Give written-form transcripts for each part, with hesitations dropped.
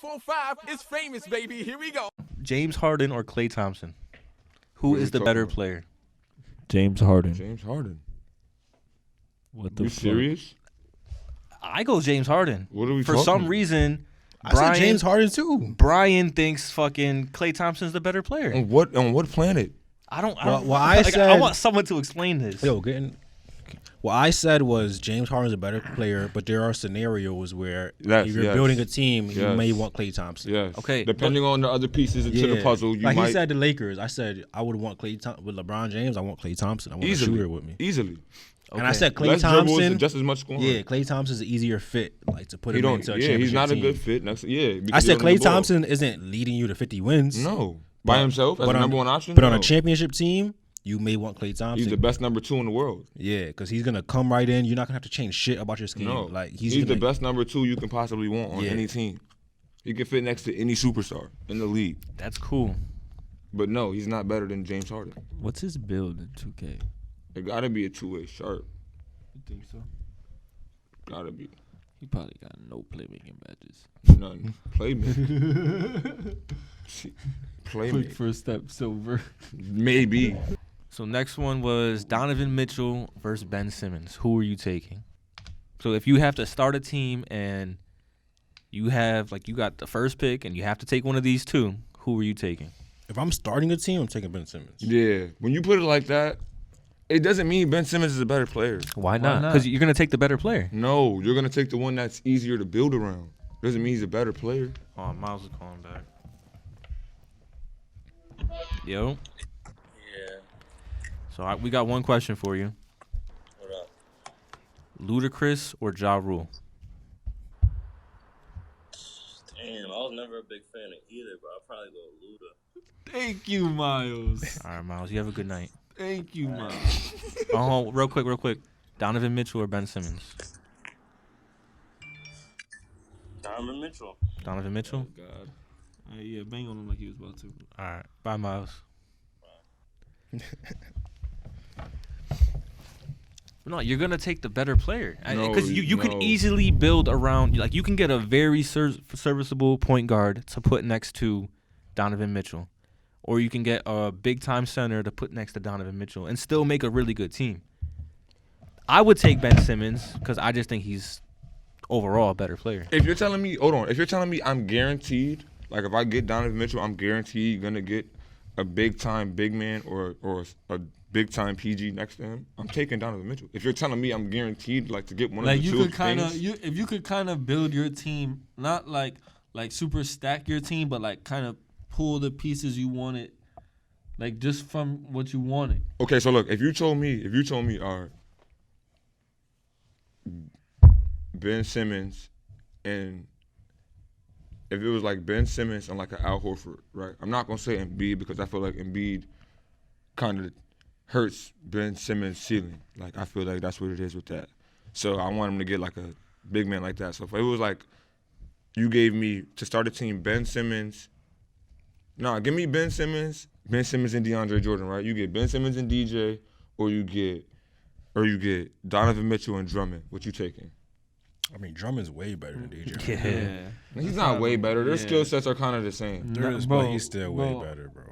4-5 is famous, baby. Here we go. James Harden or Klay Thompson? Who What are is we the talking better about? player? James Harden. James Harden. What the You fuck? serious? I go James Harden. What are we For talking some about? reason, I said James Harden too. Brian thinks fucking Klay Thompson's the better player. On what planet? I don't. Well, I I said- want someone to explain this. Yo, what I said was James Harden's a better player, but there are scenarios where Yes, if you're yes. building a team, you Yes. may want Klay Thompson. Yes. Okay, Depending on the other pieces into the puzzle, you like might he said the Lakers. I said I would want Klay Thompson with LeBron James. I want Klay Thompson. I want a easily shooter with me. Easily. And I said Klay Less dribbles Thompson. and just as much scoring. Yeah, Klay Thompson's an easier fit, like to put He him don't. into a Yeah, championship he's not team. a good fit. Next, yeah. I because he said don't need Klay the ball. Thompson isn't leading you to 50 wins. No, by himself as but a on- number one option. But on no. a championship team, you may want Klay Thompson. He's the best number 2 in the world. Yeah, because he's gonna come right in. You're not gonna have to change shit about your scheme. No, like he's gonna, the best number 2 you can possibly want on Yeah. any team. He can fit next to any superstar in the league. That's cool. But no, he's not better than James Harden. What's his build in 2K? It gotta be a 2-way sharp. You think so? Gotta be. He probably got no playmaking badges. None. Playmate. Quick Playmate. first step, silver. Maybe. So next one was Donovan Mitchell versus Ben Simmons. Who are you taking? So if you have to start a team and you have you got the first pick and you have to take one of these two, who are you taking? If I'm starting a team, I'm taking Ben Simmons. Yeah. When you put it like that, it doesn't mean Ben Simmons is a better player. Why not? Because you're gonna take the better player. No, you're gonna take the one that's easier to build around. Doesn't mean he's a better player. Oh, Miles is calling back. Yo. Yeah. So we got one question for you. What up? Ludacris or Ja Rule? Damn, I was never a big fan of either, but I'll probably go Luda. Thank you, Miles. All right, Miles. You have a good night. Thank you, Miles. Oh, real quick. Donovan Mitchell or Ben Simmons? Donovan Mitchell. Donovan Mitchell. God. Yeah, bang on him like he was about to. All right. Bye, Miles. No, you're gonna take the better player because you can no. easily build around. Like you can get a very serviceable point guard to put next to Donovan Mitchell, or you can get a big time center to put next to Donovan Mitchell and still make a really good team. I would take Ben Simmons because I just think he's overall a better player. If you're telling me, hold on. If you're telling me I'm guaranteed, like if I get Donovan Mitchell, I'm guaranteed gonna get a big time big man or a big time PG next to him, I'm taking Donovan Mitchell. If you're telling me I'm guaranteed to get one Like of the you two could kind of, things, if you could kind of build your team, not like super stack your team, but like kind of pull the pieces you wanted, like just from what you wanted. okay. So look, if you told me, all right, Ben Simmons, and if it was like Ben Simmons and like an Al Horford, right? I'm not gonna say Embiid because I feel like Embiid kind of hurts Ben Simmons' ceiling. Like I feel like that's what it is with that. So I want him to get like a big man like that. So if it was like you gave me to start a team, Ben Simmons. Nah, give me Ben Simmons and DeAndre Jordan, right? You get Ben Simmons and DJ, or you get Donovan Mitchell and Drummond. What you taking? I mean, Drummond's way better than DJ. Yeah. He's not way better. Their skill sets are kind of the same. There is, Bro, but he's still way bro. better, bro.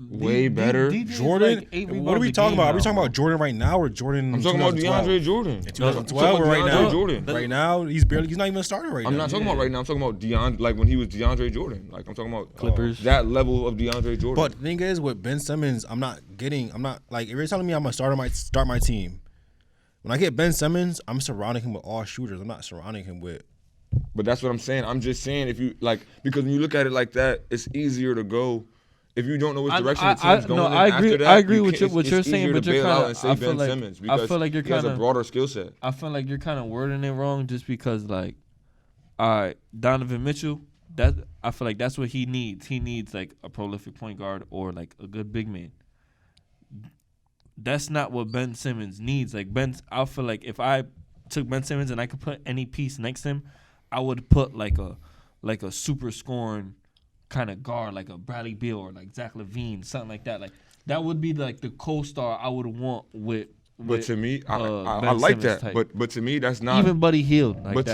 Way better. Jordan, what are we talking about? Are we talking about Jordan right now or Jordan? I'm talking about 2012? DeAndre Jordan. In 2012 or right DeAndre now? Jordan. Right now, he's not even a starter right now. I'm not talking about right now. I'm talking about DeAndre, like when he was DeAndre Jordan. Like I'm talking about Clippers. that level of DeAndre Jordan. But the thing is, with Ben Simmons, I'm not like if you're telling me I'm gonna start my team. When I get Ben Simmons, I'm surrounding him with all shooters. I'm not surrounding him with. But that's what I'm saying. I'm just saying if you because when you look at it like that, it's easier to go. If you don't know which direction the team's going, no, in I agree. after that, I agree you with can't- what you're it's saying, easier but to you're bail out kind and say of. Ben Simmons I because feel like you're he has kind a of. broader skill set. I feel like you're kind of wording it wrong, just because like, all right, Donovan Mitchell. That I feel like that's what he needs. He needs like a prolific point guard or like a good big man. That's not what Ben Simmons needs. Like I feel like if I took Ben Simmons and I could put any piece next to him, I would put like a super scoring kind of guard, like a Bradley Beal or like Zach LaVine, something like that. Like that would be like the co-star I would want with. But to me, I Ben like Simmons that. type. But to me, that's not. Even Buddy Hield. Like but that.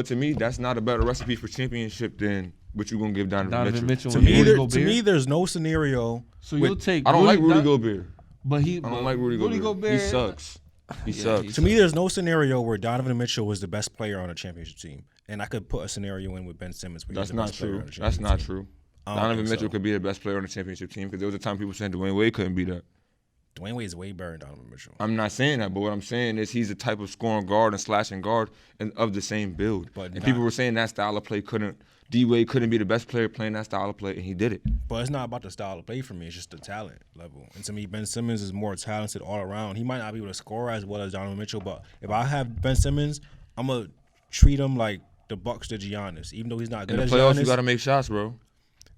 to me, that's not a better recipe for championship than but you gonna give Donovan Donovan Mitchell. Mitchell. To and me, Rudy to me, Gobert. there's no scenario. So you'll take. I don't like Rudy Don- Gobert. But I don't like Rudy Gobert. He sucks. He sucks. To me, there's no scenario where Donovan Mitchell was the best player on a championship team, and I could put a scenario in with Ben Simmons. Where That's he's the not best player true. on a That's championship not team. true. I don't Donovan think Mitchell so. could be the best player on the championship team because there was a time people saying Dwayne Wade couldn't be that. Dwayne Wade is way better than Donovan Mitchell. I'm not saying that, but what I'm saying is he's the type of scoring guard and slashing guard and of the same build. But and not- people were saying that style of play D-Wade couldn't be the best player playing that style of play, and he did it. But it's not about the style of play for me. It's just the talent level. And to me, Ben Simmons is more talented all around. He might not be able to score as well as Donovan Mitchell, but if I have Ben Simmons, I'm gonna treat him like the Bucks did Giannis, even though he's not good In the as playoffs, Giannis. you got to make shots, bro.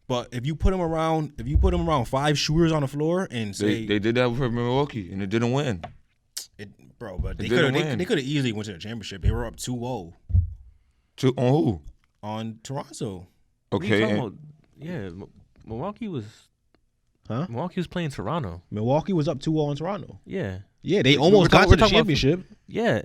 But if you put him around 5 shooters on the floor and say, They did that for Milwaukee, and it didn't win. but they didn't could win. they could have easily went to the championship. They were up 2-0 On who? on Toronto. What are you Okay. talking and- about? Yeah, Milwaukee was. Huh? Milwaukee was playing Toronto. Milwaukee was up 2-0 on Toronto. Yeah. Yeah, they We're almost got talking- to we're the talking about- championship. Yeah.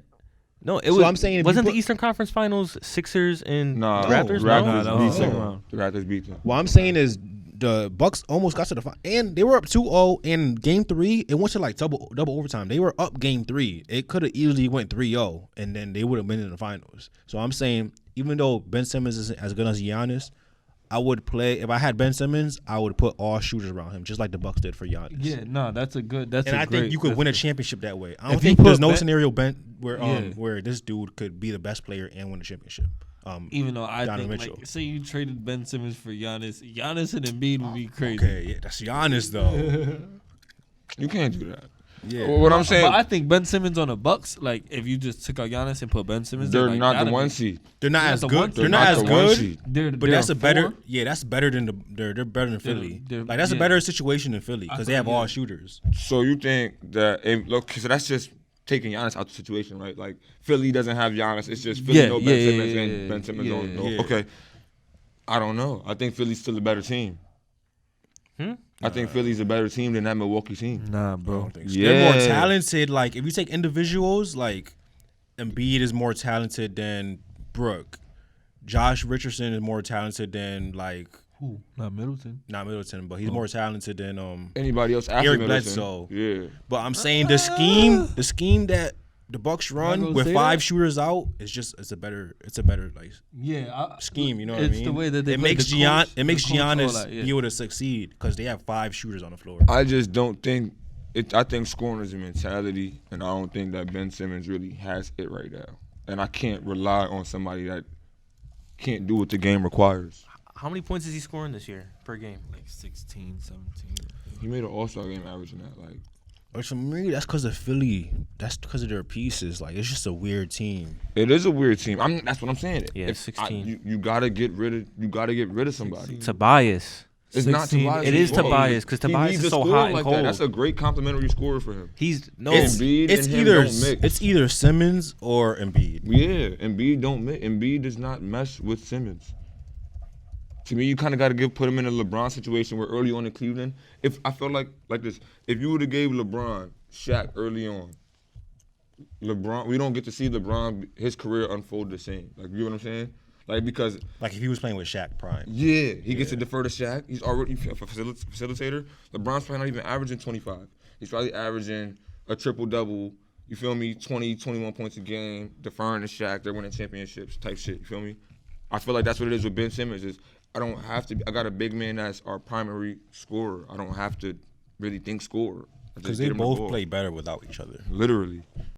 No, it So was. I'm saying if you wasn't put- the Eastern Conference Finals Sixers and Nah, Raptors? Raptors No? that beat was them. second round. The Raptors beat them. What I'm saying is the Bucks almost got to the final, and they were up 2-0 in Game 3. It went to like double overtime. They were up Game 3. It could have easily went 3-0, and then they would have been in the finals. So I'm saying even though Ben Simmons isn't as good as Giannis, I would play if I had Ben Simmons. I would put all shooters around him, just like the Bucks did for Giannis. Yeah, no, that's a good. That's and I I think you could win a championship that way. I don't If you think put there's no Ben- scenario where Yeah. where this dude could be the best player and win a championship. Even though I Donovan think, Mitchell. like, say you traded Ben Simmons for Giannis and Embiid would be crazy. Okay, yeah, that's Giannis though. You can't do that. Yeah. Well, what I'm saying, But I think Ben Simmons on the Bucks, like if you just took out Giannis and put Ben Simmons, they're there, like, not the that'd one be- seed. They're not They're as not the good. one- They're They're not as the one good. seed. They're, But they're that's a better. four. Yeah, that's better than they're better than Philly. they're- Like that's a yeah. better situation than Philly because they have agree, all yeah. shooters. So you think that look, so that's just taking Giannis out the situation, right? Like Philly doesn't have Giannis. It's just Philly Yeah, no Ben yeah, Simmons yeah, and yeah, Ben Simmons yeah, don't know. yeah. Okay. I don't know. I think Philly's still a better team. I think Philly's a better team than that Milwaukee team. Nah, I bro. don't think so. They're more Yeah. talented. Like if you take individuals, like Embiid is more talented than Brooke. Josh Richardson is more talented than like Who? Not Middleton. not Middleton, but he's more talented than Anybody else after Eric Middleton? Bledsoe. Yeah. But I'm saying the scheme that the Bucks run gonna with say 5 that? shooters out it's a better like Yeah, scheme. You know what I it's mean? the way that they it play, makes the coach- it makes the coach, all Giannis that, yeah. be able to succeed because they have 5 shooters on the floor. I just don't think I think scoring is a mentality, and I don't think that Ben Simmons really has it right now. And I can't rely on somebody that can't do what the game requires. How many points is he scoring this year per game? like 16, 17. He made an All-Star game averaging that. Like, But for me, that's because of Philly. That's because of their pieces. Like it's just a weird team. it is a weird team. That's what I'm saying. Yeah, 16. You gotta get rid of somebody. Tobias. It's not 16. Tobias. It is fault. Tobias, 'cause He Tobias needs is a so scorer hot and like cold. that. That's a great complimentary scorer for him. He's no. Embiid It's and him either don't mix. it's either Simmons or Embiid. Yeah, Embiid don't mix. Embiid does not mesh with Simmons. To me, you kind of got to put him in a LeBron situation where early on in Cleveland, if I felt like this, if you would have gave LeBron Shaq early on, LeBron, we don't get to see LeBron his career unfold the same. Like, you know what I'm saying? Like, because Like if he was playing with Shaq prime. yeah, he gets to defer to Shaq. He's already a facilitator. LeBron's probably not even averaging 25. He's probably averaging a triple-double, you feel me, 20, 21 points a game, deferring to Shaq. They're winning championships type shit, you feel me? I feel like that's what it is with Ben Simmons is I got a big man that's our primary scorer. I don't have to really think scorer. I just Because get they him the both ball. play better without each other. Literally.